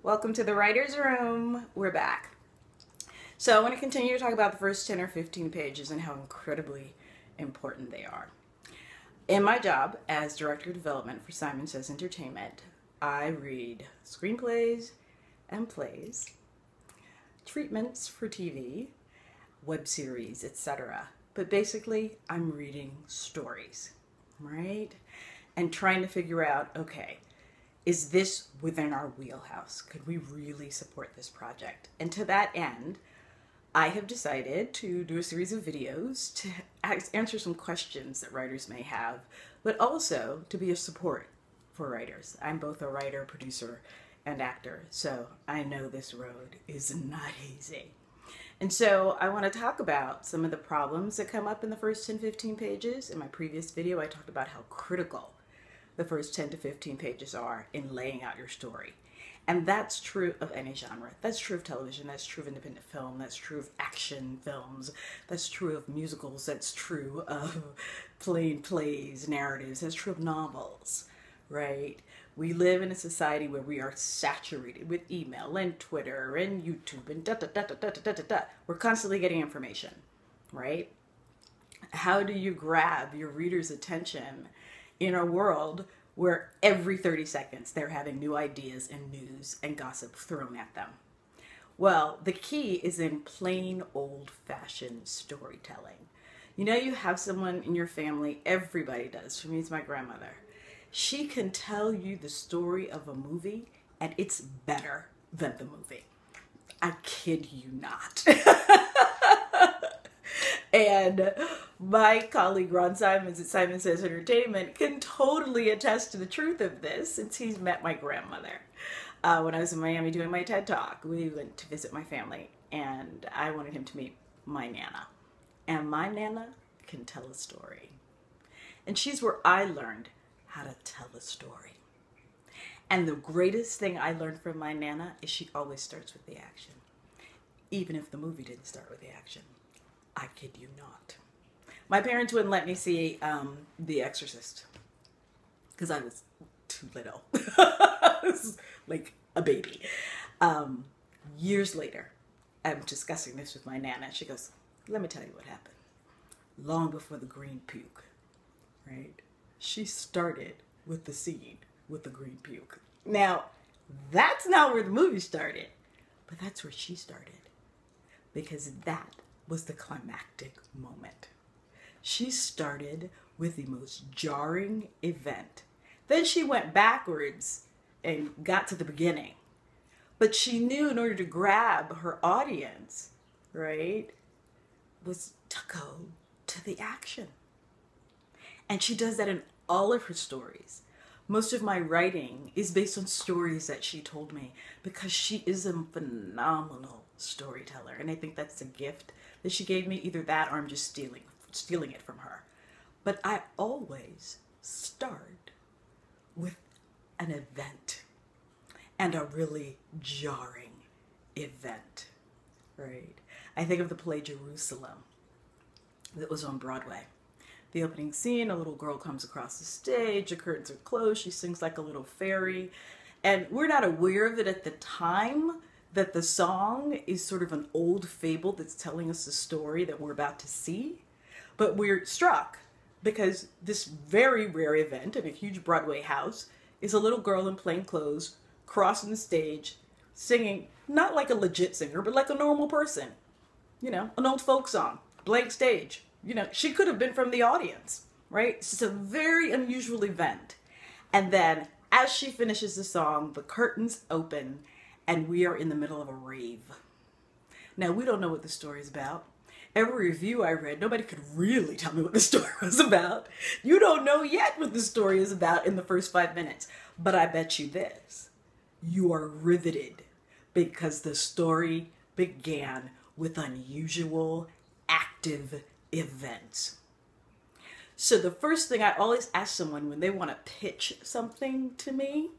Welcome to the Writer's Room. We're back. So I want to continue to talk about the first 10 or 15 pages and how incredibly important they are. In my job as Director of Development for Simon Says Entertainment, I read screenplays and plays, treatments for TV, web series, etc. But basically, I'm reading stories, right? And trying to figure out, okay, is this within our wheelhouse? Could we really support this project? And to that end, I have decided to do a series of videos to answer some questions that writers may have, but also to be a support for writers. I'm both a writer, producer, and actor, so I know this road is not easy. And so I want to talk about some of the problems that come up in the first 10-15 pages. In my previous video, I talked about how critical the first 10 to 15 pages are in laying out your story. And that's true of any genre. That's true of television, that's true of independent film, that's true of action films, that's true of musicals, that's true of plain plays, narratives, that's true of novels, right? We live in a society where we are saturated with email and Twitter and YouTube and da-da-da-da-da-da-da-da. We're constantly getting information, right? How do you grab your reader's attention in a world where every 30 seconds they're having new ideas and news and gossip thrown at them? Well, the key is in plain old-fashioned storytelling. You know, you have someone in your family, everybody does. For me, it's my grandmother. She can tell you the story of a movie and it's better than the movie. I kid you not. And my colleague Ron Simons at Simon Says Entertainment can totally attest to the truth of this since he's met my grandmother. When I was in Miami doing my TED Talk, we went to visit my family and I wanted him to meet my Nana. And my Nana can tell a story. And she's where I learned how to tell a story. And the greatest thing I learned from my Nana is she always starts with the action. Even if the movie didn't start with the action. I kid you not. My parents wouldn't let me see The Exorcist because I was too little. I was like a baby. Years later, I'm discussing this with my Nana. She goes, let me tell you what happened. Long before the green puke, right? She started with the scene with the green puke. Now, that's not where the movie started, but that's where she started because that was the climactic moment. She started with the most jarring event. Then she went backwards and got to the beginning. But she knew in order to grab her audience, right, was to go to the action. And she does that in all of her stories. Most of my writing is based on stories that she told me because she is a phenomenal storyteller. And I think that's a gift that she gave me. Either that or I'm just stealing it from her. But I always start with an event and a really jarring event, right? I think of the play Jerusalem that was on Broadway. The opening scene, a little girl comes across the stage, the curtains are closed, she sings like a little fairy, and we're not aware of it at the time that the song is sort of an old fable that's telling us the story that we're about to see, but we're struck because this very rare event in a huge Broadway house is a little girl in plain clothes crossing the stage, singing, not like a legit singer, but like a normal person, you know, an old folk song, blank stage. You know, she could have been from the audience, right? It's a very unusual event. And then as she finishes the song, the curtains open and we are in the middle of a rave. Now, we don't know what the story is about. Every review I read, nobody could really tell me what the story was about. You don't know yet what the story is about in the first 5 minutes. But I bet you this, you are riveted because the story began with unusual, active events. So the first thing I always ask someone when they want to pitch something to me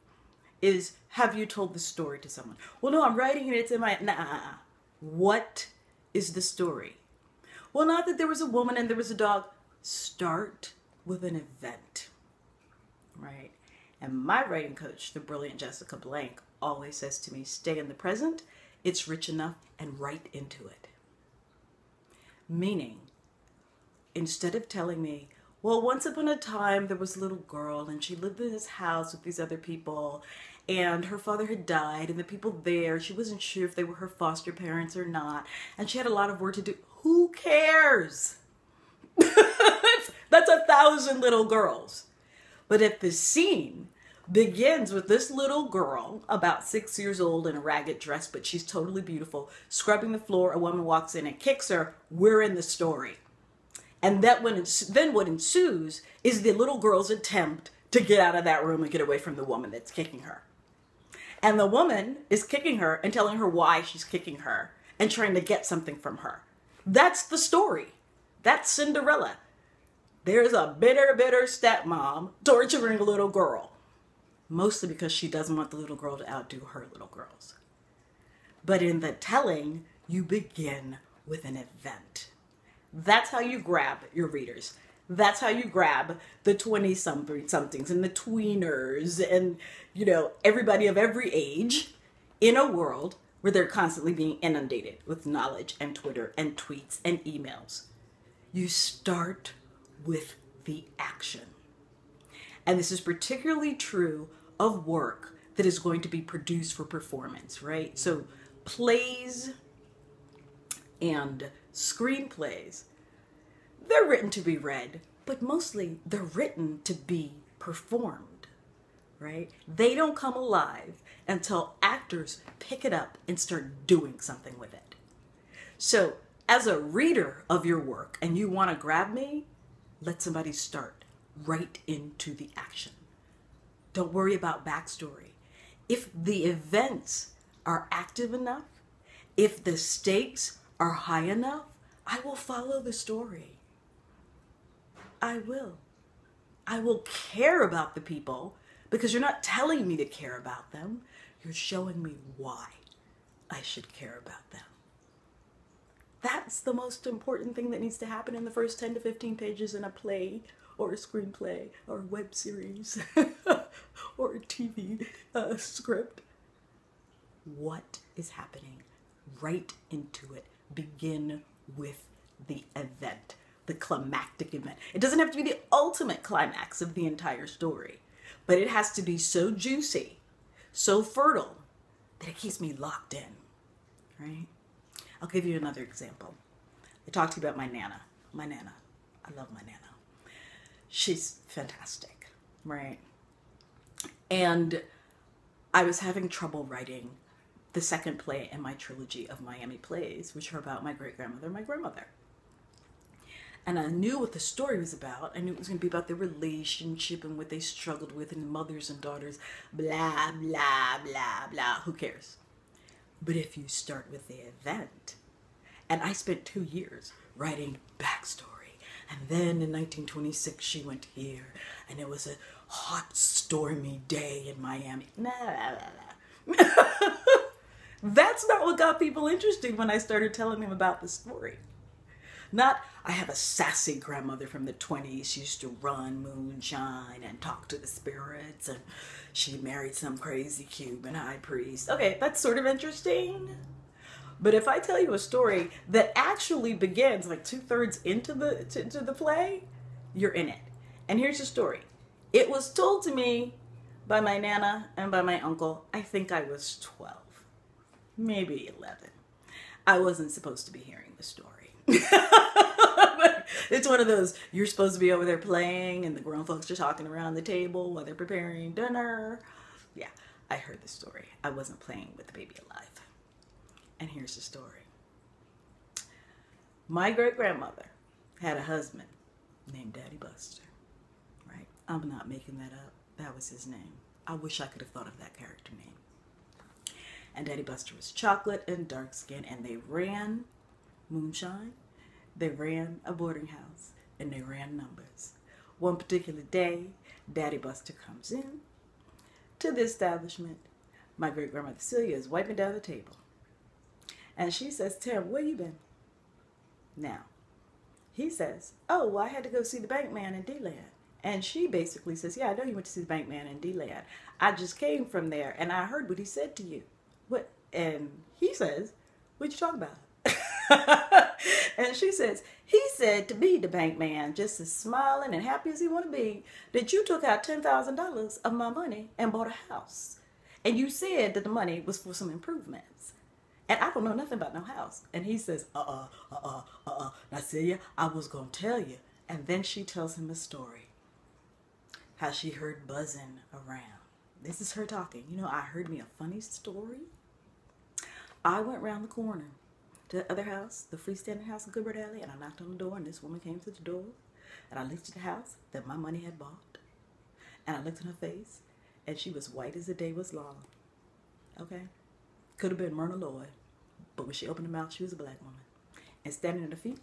is, have you told the story to someone? Well, no, I'm writing it, it's in my, nah. What is the story? Well, not that there was a woman and there was a dog. Start with an event, right? And my writing coach, the brilliant Jessica Blank, always says to me, stay in the present, it's rich enough, and write into it. Meaning, instead of telling me, well, once upon a time there was a little girl and she lived in this house with these other people and her father had died and the people there, she wasn't sure if they were her foster parents or not, and she had a lot of work to do. Who cares? That's 1,000 little girls. But if the scene begins with this little girl, about 6 years old, in a ragged dress, but she's totally beautiful, scrubbing the floor, a woman walks in and kicks her, we're in the story. And then what ensues is the little girl's attempt to get out of that room and get away from the woman that's kicking her. And the woman is kicking her and telling her why she's kicking her and trying to get something from her. That's the story. That's Cinderella. There's a bitter, bitter stepmom torturing a little girl. Mostly because she doesn't want the little girl to outdo her little girls. But in the telling, you begin with an event. That's how you grab your readers. That's how you grab the 20-somethings and the tweeners and, everybody of every age in a world where they're constantly being inundated with knowledge and Twitter and tweets and emails. You start with the action. And this is particularly true of work that is going to be produced for performance, right? So plays and screenplays, they're written to be read, but mostly they're written to be performed, right? They don't come alive until actors pick it up and start doing something with it. So as a reader of your work and you want to grab me, let somebody start right into the action. Don't worry about backstory. If the events are active enough, if the stakes are high enough, I will follow the story. I will. I will care about the people because you're not telling me to care about them. You're showing me why I should care about them. That's the most important thing that needs to happen in the first 10 to 15 pages in a play or a screenplay or a web series or a TV script. What is happening? Right into it. Begin with the event, the climactic event. It doesn't have to be the ultimate climax of the entire story, but it has to be so juicy, so fertile, that it keeps me locked in, right? I'll give you another example. I talked to you about my Nana. My Nana. I love my Nana. She's fantastic, right? And I was having trouble writing the second play in my trilogy of Miami plays, which are about my great-grandmother and my grandmother. And I knew what the story was about. I knew it was going to be about their relationship and what they struggled with and mothers and daughters, blah, blah, blah, blah. Who cares? But if you start with the event, and I spent 2 years writing backstory, and then in 1926 she went here, and it was a hot, stormy day in Miami. Nah, nah, nah, nah. That's not what got people interested when I started telling them about the story. Not, I have a sassy grandmother from the 20s. She used to run moonshine and talk to the spirits, and she married some crazy Cuban high priest. Okay, that's sort of interesting. But if I tell you a story that actually begins like 2/3 into the play, you're in it. And here's the story. It was told to me by my Nana and by my uncle. I think I was 12, maybe 11. I wasn't supposed to be hearing the story. It's one of those, you're supposed to be over there playing and the grown folks are talking around the table while they're preparing dinner. Yeah, I heard the story. I wasn't playing with the baby alive. And here's the story. My great-grandmother had a husband named Daddy Buster, right? I'm not making that up. That was his name. I wish I could have thought of that character name. And Daddy Buster was chocolate and dark skin, and they ran moonshine, they ran a boarding house, and they ran numbers. One particular day, Daddy Buster comes in to the establishment. My great-grandmother Celia is wiping down the table. And she says, Tim, where you been? Now, he says, oh, well, I had to go see the bank man in D-Land. And she basically says, yeah, I know you went to see the bank man in D-Land. I just came from there and I heard what he said to you. What? And he says, what you talking about? And she says, he said to me, the bank man, just as smiling and happy as he want to be, that you took out $10,000 of my money and bought a house. And you said that the money was for some improvements. And I don't know nothing about no house. And he says, Now, Celia, I was going to tell you. And then she tells him a story. How she heard buzzing around. This is her talking. You know, I heard me a funny story. I went around the corner to the other house, the freestanding house in Goodbird Alley, and I knocked on the door, and this woman came to the door, and I looked at the house that my money had bought, and I looked in her face, and she was white as the day was long. Okay? Could have been Myrna Lloyd, but when she opened her mouth, she was a black woman. And standing at her feet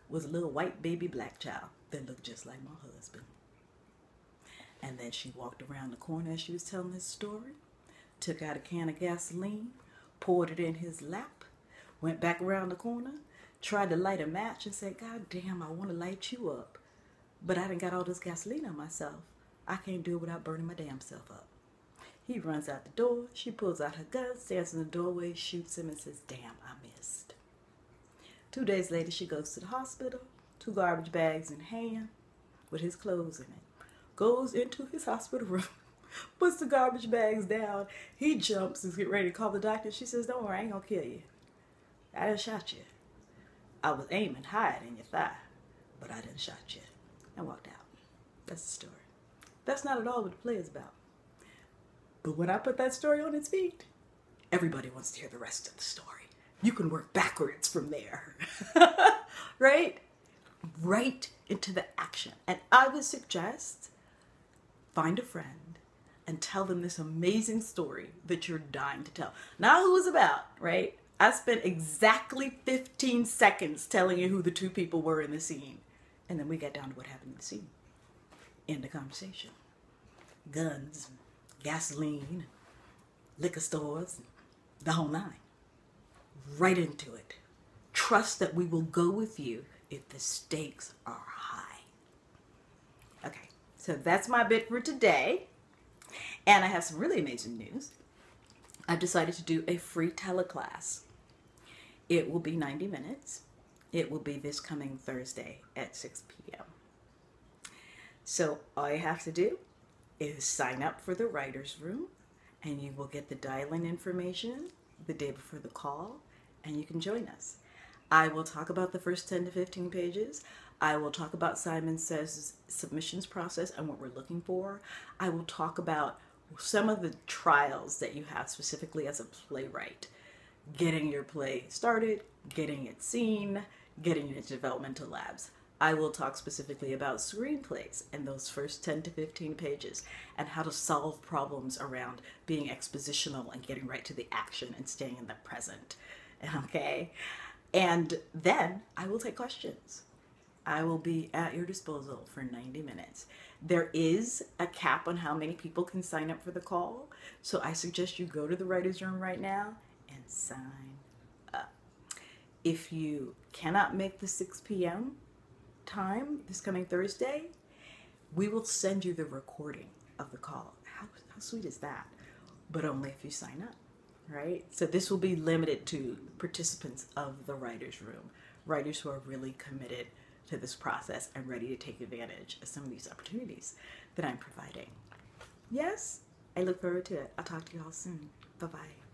was a little white baby black child that looked just like my husband. And then she walked around the corner as she was telling this story, took out a can of gasoline, poured it in his lap, went back around the corner, tried to light a match and said, God damn, I want to light you up. But I done got all this gasoline on myself. I can't do it without burning my damn self up. He runs out the door. She pulls out her gun, stands in the doorway, shoots him and says, damn, I missed. 2 days later, she goes to the hospital, 2 garbage bags in hand with his clothes in it. Goes into his hospital room, puts the garbage bags down. He jumps and gets ready to call the doctor. She says, don't worry, I ain't gonna kill you. I done shot you. I was aiming high in your thigh, but I done shot you. And walked out. That's the story. That's not at all what the play is about. But when I put that story on its feet, everybody wants to hear the rest of the story. You can work backwards from there. Right? Right into the action. And I would suggest find a friend and tell them this amazing story that you're dying to tell. Not who it's about, right? I spent exactly 15 seconds telling you who the 2 people were in the scene. And then we got down to what happened in the scene. End the conversation. Guns, gasoline, liquor stores, the whole 9. Right into it. Trust that we will go with you if the stakes are high. Okay, so that's my bit for today. And I have some really amazing news. I've decided to do a free teleclass. It will be 90 minutes. It will be this coming Thursday at 6 p.m. So all you have to do is sign up for the Writer's Room, and you will get the dial-in information the day before the call, and you can join us. I will talk about the first 10 to 15 pages. I will talk about Simon Says' submissions process and what we're looking for. I will talk about some of the trials that you have specifically as a playwright. Getting your play started, getting it seen, getting it into developmental labs. I will talk specifically about screenplays and those first 10 to 15 pages and how to solve problems around being expositional and getting right to the action and staying in the present. Okay? And then I will take questions. I will be at your disposal for 90 minutes. There is a cap on how many people can sign up for the call. So I suggest you go to the Writer's Room right now and sign up. If you cannot make the 6 p.m. time this coming Thursday, we will send you the recording of the call. How sweet is that? But only if you sign up, right? So this will be limited to participants of the Writer's Room, writers who are really committed to this process and ready to take advantage of some of these opportunities that I'm providing. Yes, I look forward to it. I'll talk to you all soon. Bye-bye.